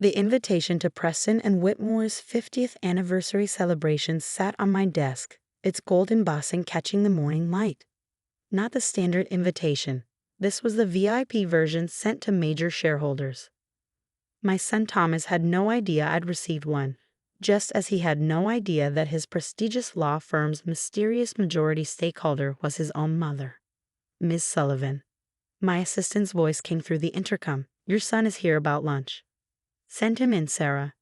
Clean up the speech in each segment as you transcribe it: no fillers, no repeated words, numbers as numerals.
The invitation to Preston and Whitmore's 50th anniversary celebration sat on my desk, its gold embossing catching the morning light. Not the standard invitation. This was the VIP version sent to major shareholders. My son Thomas had no idea I'd received one, just as he had no idea that his prestigious law firm's mysterious majority stakeholder was his own mother. Ms. Sullivan. My assistant's voice came through the intercom. Your son is here about lunch. Send him in, Sarah.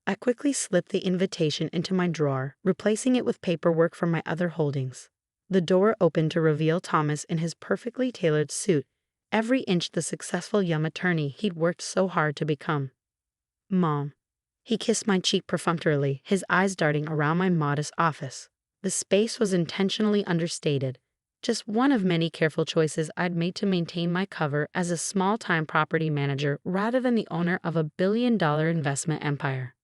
I quickly slipped the invitation into my drawer, replacing it with paperwork from my other holdings. The door opened to reveal Thomas in his perfectly tailored suit, every inch the successful young attorney he'd worked so hard to become. Mom. He kissed my cheek perfunctorily, his eyes darting around my modest office. The space was intentionally understated, just one of many careful choices I'd made to maintain my cover as a small-time property manager rather than the owner of a billion-dollar investment empire.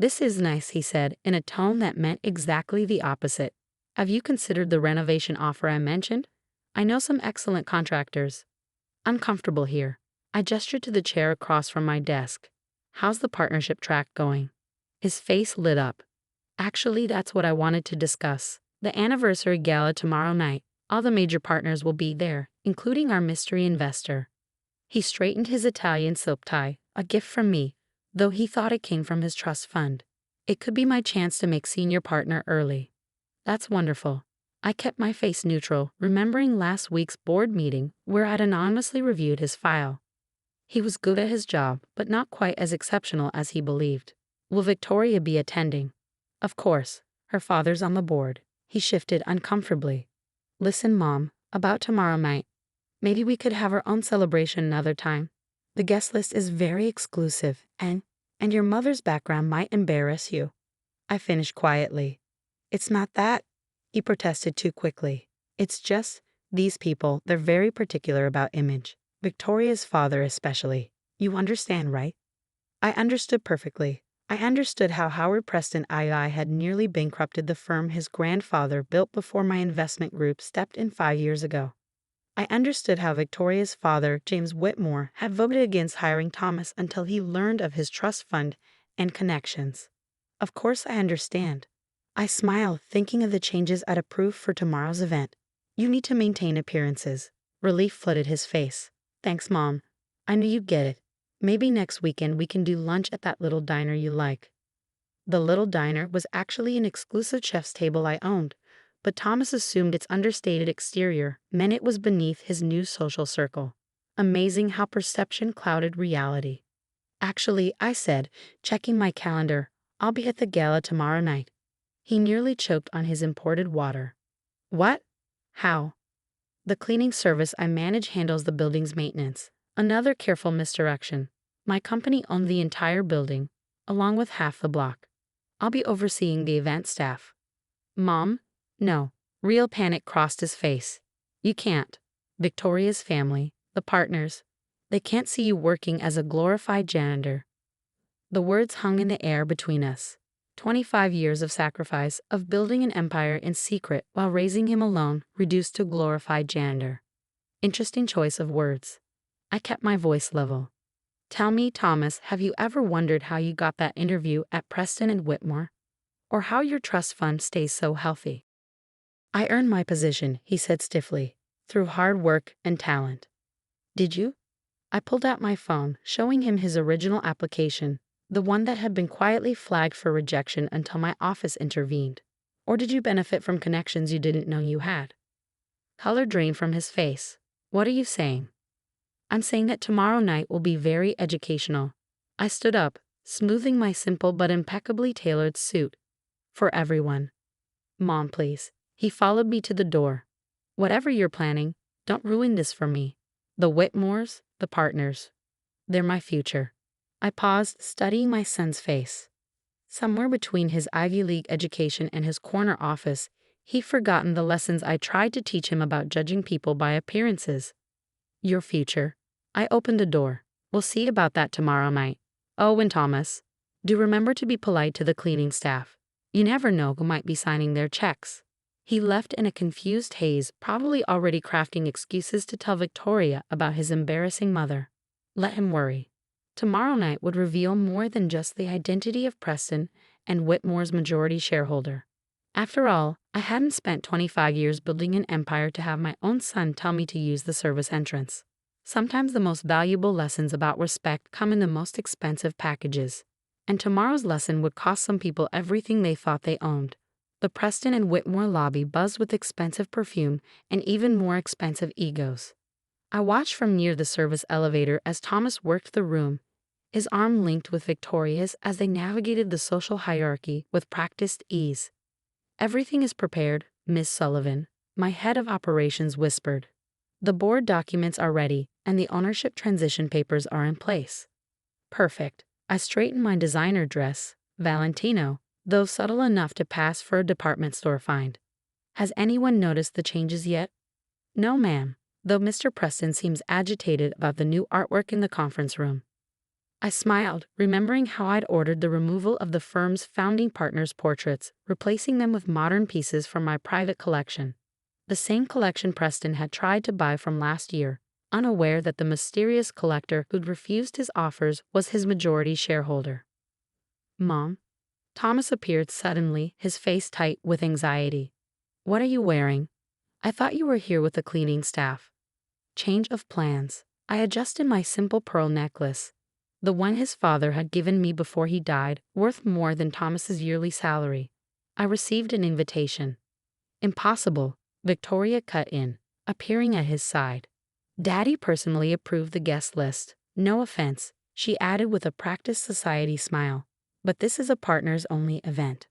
This is nice, he said, in a tone that meant exactly the opposite. Have you considered the renovation offer I mentioned? I know some excellent contractors. I'm comfortable here. I gestured to the chair across from my desk. How's the partnership track going? His face lit up. Actually, that's what I wanted to discuss. The anniversary gala tomorrow night. All the major partners will be there, including our mystery investor. He straightened his Italian silk tie, a gift from me, though he thought it came from his trust fund. It could be my chance to make senior partner early. That's wonderful. I kept my face neutral, remembering last week's board meeting where I'd anonymously reviewed his file. He was good at his job, but not quite as exceptional as he believed. Will Victoria be attending? Of course. Her father's on the board. He shifted uncomfortably. Listen, Mom, about tomorrow night. Maybe we could have our own celebration another time. The guest list is very exclusive, and your mother's background might embarrass you. I finished quietly. It's not that, he protested too quickly. It's just, these people, they're very particular about image. Victoria's father especially. You understand, right? I understood perfectly. I understood how Howard Preston II had nearly bankrupted the firm his grandfather built before my investment group stepped in 5 years ago. I understood how Victoria's father, James Whitmore, had voted against hiring Thomas until he learned of his trust fund and connections. Of course I understand. I smiled, thinking of the changes I'd approve for tomorrow's event. You need to maintain appearances. Relief flooded his face. Thanks, Mom. I knew you'd get it. Maybe next weekend we can do lunch at that little diner you like. The little diner was actually an exclusive chef's table I owned, but Thomas assumed its understated exterior meant it was beneath his new social circle. Amazing how perception clouded reality. Actually, I said, checking my calendar, I'll be at the gala tomorrow night. He nearly choked on his imported water. What? How? The cleaning service I manage handles the building's maintenance. Another careful misdirection. My company owned the entire building, along with half the block. I'll be overseeing the event staff. Mom? No. Real panic crossed his face. You can't. Victoria's family, the partners, they can't see you working as a glorified janitor. The words hung in the air between us. 25 years of sacrifice, of building an empire in secret while raising him alone, reduced to glorified janitor. Interesting choice of words. I kept my voice level. Tell me, Thomas, have you ever wondered how you got that interview at Preston and Whitmore? Or how your trust fund stays so healthy? I earned my position, he said stiffly, through hard work and talent. Did you? I pulled out my phone, showing him his original application, the one that had been quietly flagged for rejection until my office intervened. Or did you benefit from connections you didn't know you had? Color drained from his face. What are you saying? I'm saying that tomorrow night will be very educational. I stood up, smoothing my simple but impeccably tailored suit. For everyone. Mom, please. He followed me to the door. Whatever you're planning, don't ruin this for me. The Whitmores, the partners. They're my future. I paused, studying my son's face. Somewhere between his Ivy League education and his corner office, he'd forgotten the lessons I tried to teach him about judging people by appearances. Your future. I opened a door. We'll see about that tomorrow night. Oh, and Thomas, do remember to be polite to the cleaning staff. You never know who might be signing their checks. He left in a confused haze, probably already crafting excuses to tell Victoria about his embarrassing mother. Let him worry. Tomorrow night would reveal more than just the identity of Preston and Whitmore's majority shareholder. After all, I hadn't spent 25 years building an empire to have my own son tell me to use the service entrance. Sometimes the most valuable lessons about respect come in the most expensive packages. And tomorrow's lesson would cost some people everything they thought they owned. The Preston and Whitmore lobby buzzed with expensive perfume and even more expensive egos. I watched from near the service elevator as Thomas worked the room, his arm linked with Victoria's as they navigated the social hierarchy with practiced ease. "Everything is prepared, Miss Sullivan," my head of operations whispered. "The board documents are ready, and the ownership transition papers are in place." Perfect. I straightened my designer dress, Valentino, though subtle enough to pass for a department store find. "Has anyone noticed the changes yet?" "No, ma'am, though Mr. Preston seems agitated about the new artwork in the conference room." I smiled, remembering how I'd ordered the removal of the firm's founding partners' portraits, replacing them with modern pieces from my private collection. The same collection Preston had tried to buy from last year, unaware that the mysterious collector who'd refused his offers was his majority shareholder. "Mom?" Thomas appeared suddenly, his face tight with anxiety. "What are you wearing? I thought you were here with the cleaning staff." Change of plans. I adjusted my simple pearl necklace, the one his father had given me before he died, worth more than Thomas's yearly salary. I received an invitation. "Impossible," Victoria cut in, appearing at his side. "Daddy personally approved the guest list. No offense," she added with a practiced society smile, "but this is a partners-only event."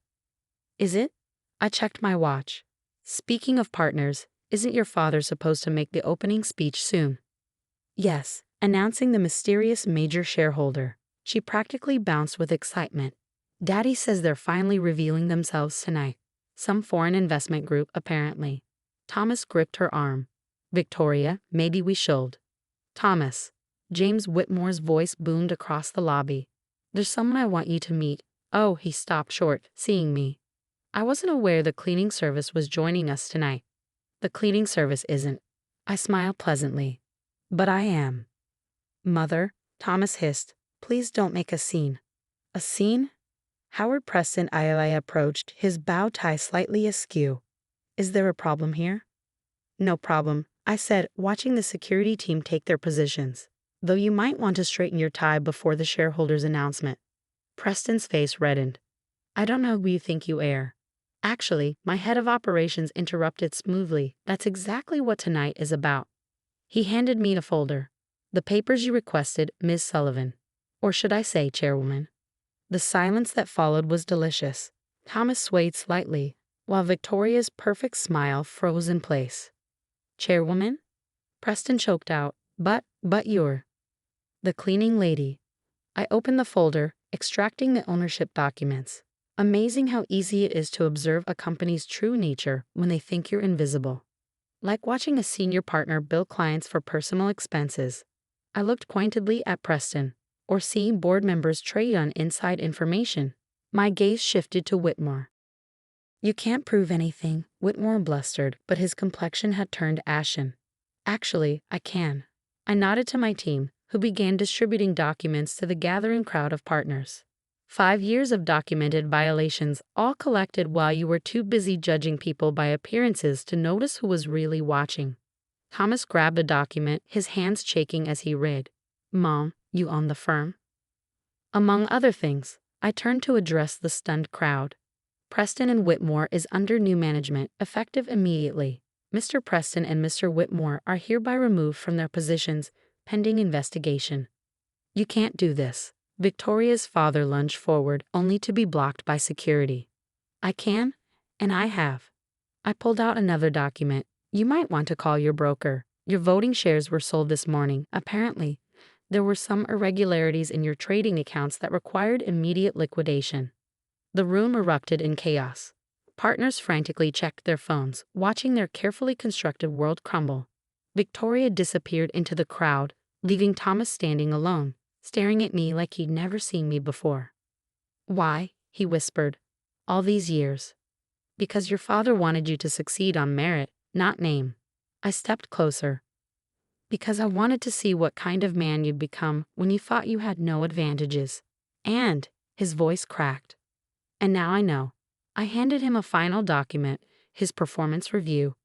"Is it?" I checked my watch. "Speaking of partners, isn't your father supposed to make the opening speech soon?" "Yes, announcing the mysterious major shareholder." She practically bounced with excitement. "Daddy says they're finally revealing themselves tonight. Some foreign investment group, apparently." Thomas gripped her arm. "Victoria, maybe we should." "Thomas." James Whitmore's voice boomed across the lobby. "There's someone I want you to meet." Oh, he stopped short, seeing me. "I wasn't aware the cleaning service was joining us tonight." "The cleaning service isn't." I smiled pleasantly. "But I am." "Mother," Thomas hissed, "please don't make a scene." "A scene?" Howard Preston I approached, his bow tie slightly askew. "Is there a problem here?" "No problem," I said, watching the security team take their positions. "Though you might want to straighten your tie before the shareholders' announcement." Preston's face reddened. "I don't know who you think you are." Actually, my head of operations interrupted smoothly. "That's exactly what tonight is about." He handed me a folder. "The papers you requested, Ms. Sullivan. Or should I say, Chairwoman?" The silence that followed was delicious. Thomas swayed slightly, while Victoria's perfect smile froze in place. "Chairwoman?" Preston choked out. But you're the cleaning lady." I opened the folder, extracting the ownership documents. Amazing how easy it is to observe a company's true nature when they think you're invisible. Like watching a senior partner bill clients for personal expenses. I looked pointedly at Preston, or seeing board members trade on inside information. My gaze shifted to Whitmore. "You can't prove anything," Whitmore blustered, but his complexion had turned ashen. "Actually, I can." I nodded to my team, who began distributing documents to the gathering crowd of partners. 5 years of documented violations, all collected while you were too busy judging people by appearances to notice who was really watching. Thomas grabbed a document, his hands shaking as he read. "Mom, you own the firm?" Among other things, I turned to address the stunned crowd. "Preston and Whitmore is under new management, effective immediately. Mr. Preston and Mr. Whitmore are hereby removed from their positions, pending investigation." "You can't do this." Victoria's father lunged forward, only to be blocked by security. "I can, and I have." I pulled out another document. "You might want to call your broker. Your voting shares were sold this morning. Apparently, there were some irregularities in your trading accounts that required immediate liquidation." The room erupted in chaos. Partners frantically checked their phones, watching their carefully constructed world crumble. Victoria disappeared into the crowd, leaving Thomas standing alone, staring at me like he'd never seen me before. "Why?" he whispered. "All these years." "Because your father wanted you to succeed on merit, not name." I stepped closer. Because I wanted to see what kind of man you'd become when you thought you had no advantages. And, his voice cracked. And now I know. I handed him a final document, his performance review.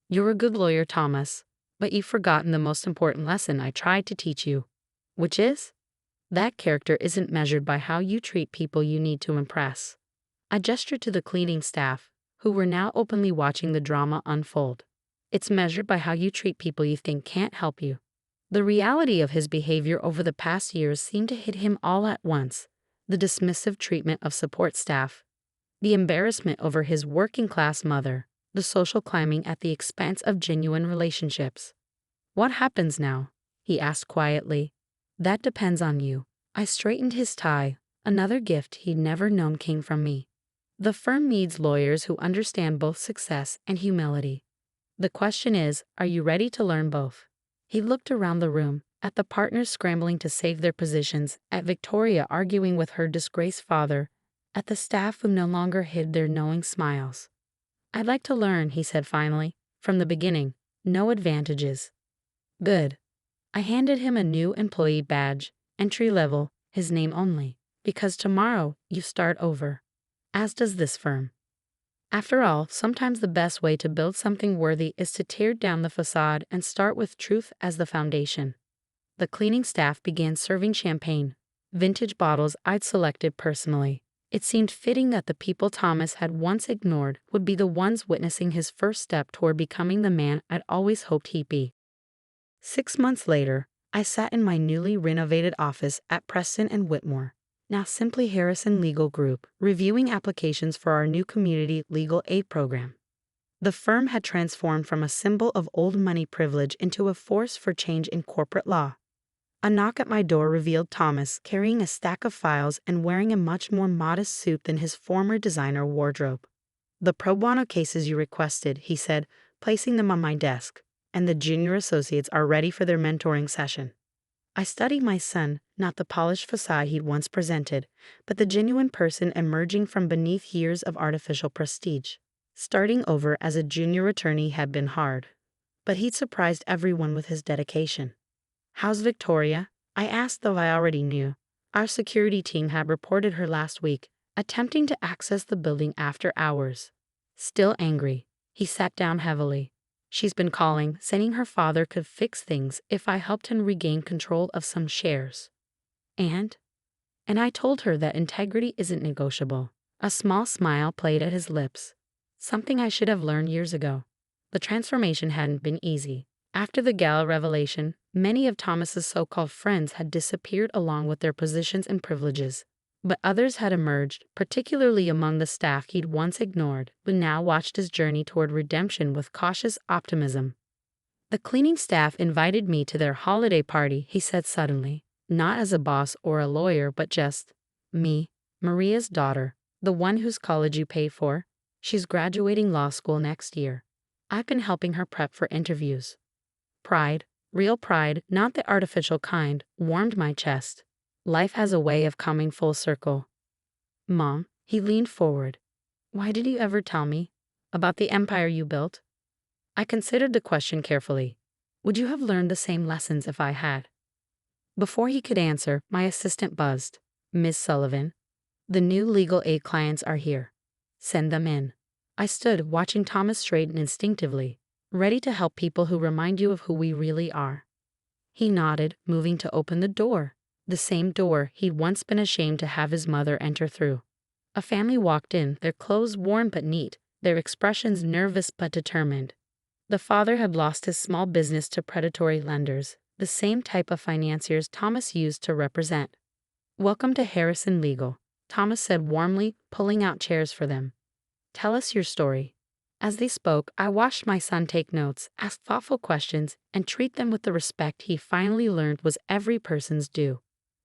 You're a good lawyer, Thomas, but you've forgotten the most important lesson I tried to teach you. Which is? That character isn't measured by how you treat people you need to impress. I gestured to the cleaning staff, who were now openly watching the drama unfold. It's measured by how you treat people you think can't help you. The reality of his behavior over the past years seemed to hit him all at once. The dismissive treatment of support staff, the embarrassment over his working-class mother, the social climbing at the expense of genuine relationships. What happens now? He asked quietly. That depends on you. I straightened his tie. Another gift he'd never known came from me. The firm needs lawyers who understand both success and humility. The question is, are you ready to learn both? He looked around the room, at the partners scrambling to save their positions, at Victoria arguing with her disgraced father, at the staff who no longer hid their knowing smiles. I'd like to learn, he said finally, from the beginning. No advantages. Good. I handed him a new employee badge, entry level, his name only, because tomorrow you start over. As does this firm. After all, sometimes the best way to build something worthy is to tear down the facade and start with truth as the foundation. The cleaning staff began serving champagne, vintage bottles I'd selected personally. It seemed fitting that the people Thomas had once ignored would be the ones witnessing his first step toward becoming the man I'd always hoped he'd be. 6 months later, I sat in my newly renovated office at Preston and Whitmore, now simply Harrison Legal Group, reviewing applications for our new community legal aid program. The firm had transformed from a symbol of old money privilege into a force for change in corporate law. A knock at my door revealed Thomas carrying a stack of files and wearing a much more modest suit than his former designer wardrobe. The pro bono cases you requested, he said, placing them on my desk, and the junior associates are ready for their mentoring session. I studied my son, not the polished facade he'd once presented, but the genuine person emerging from beneath years of artificial prestige. Starting over as a junior attorney had been hard, but he'd surprised everyone with his dedication. How's Victoria? I asked, though I already knew. Our security team had reported her last week, attempting to access the building after hours. Still angry, he sat down heavily. She's been calling, saying her father could fix things if I helped him regain control of some shares. And I told her that integrity isn't negotiable. A small smile played at his lips. Something I should have learned years ago. The transformation hadn't been easy. After the gala revelation, many of Thomas's so-called friends had disappeared along with their positions and privileges. But others had emerged, particularly among the staff he'd once ignored, who now watched his journey toward redemption with cautious optimism. The cleaning staff invited me to their holiday party, he said suddenly, not as a boss or a lawyer, but just me, Maria's daughter, the one whose college you pay for. She's graduating law school next year. I've been helping her prep for interviews. Pride, real pride, not the artificial kind, warmed my chest. Life has a way of coming full circle. Mom, he leaned forward. Why did you ever tell me? About the empire you built? I considered the question carefully. Would you have learned the same lessons if I had? Before he could answer, my assistant buzzed. Miss Sullivan, the new legal aid clients are here. Send them in. I stood, watching Thomas straighten instinctively, ready to help people who remind you of who we really are. He nodded, moving to open the door, the same door he'd once been ashamed to have his mother enter through. A family walked in, their clothes worn but neat, their expressions nervous but determined. The father had lost his small business to predatory lenders, the same type of financiers Thomas used to represent. Welcome to Harrison Legal, Thomas said warmly, pulling out chairs for them. Tell us your story. As they spoke, I watched my son take notes, ask thoughtful questions, and treat them with the respect he finally learned was every person's due.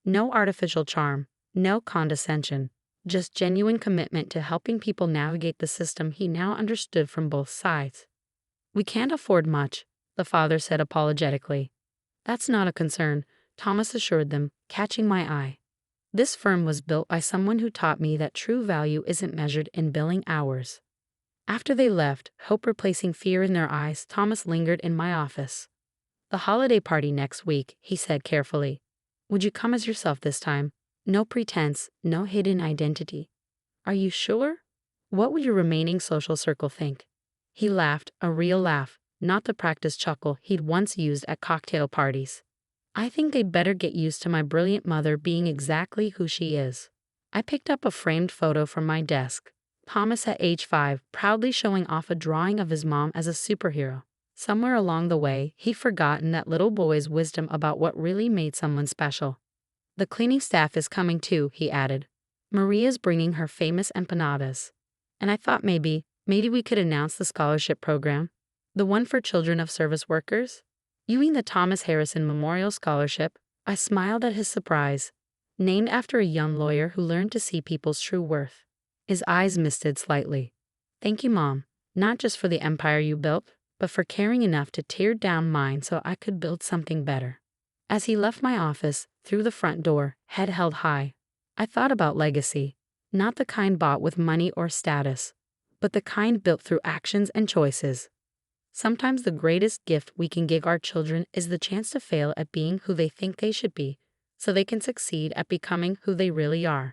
No artificial charm, no condescension, just genuine commitment to helping people navigate the system he now understood from both sides. We can't afford much, the father said apologetically. That's not a concern, Thomas assured them, catching my eye. This firm was built by someone who taught me that true value isn't measured in billing hours. After they left, hope replacing fear in their eyes, Thomas lingered in my office. The holiday party next week, he said carefully. Would you come as yourself this time? No pretense, no hidden identity. Are you sure? What would your remaining social circle think? He laughed, a real laugh, not the practiced chuckle he'd once used at cocktail parties. I think they'd better get used to my brilliant mother being exactly who she is. I picked up a framed photo from my desk. Thomas at age 5, proudly showing off a drawing of his mom as a superhero. Somewhere along the way, he'd forgotten that little boy's wisdom about what really made someone special. The cleaning staff is coming too, he added. Maria's bringing her famous empanadas. And I thought maybe we could announce the scholarship program. The one for children of service workers? You mean the Thomas Harrison Memorial Scholarship? I smiled at his surprise. Named after a young lawyer who learned to see people's true worth. His eyes misted slightly. Thank you, Mom. Not just for the empire you built, but for caring enough to tear down mine so I could build something better. As he left my office, through the front door, head held high, I thought about legacy. Not the kind bought with money or status, but the kind built through actions and choices. Sometimes the greatest gift we can give our children is the chance to fail at being who they think they should be, so they can succeed at becoming who they really are.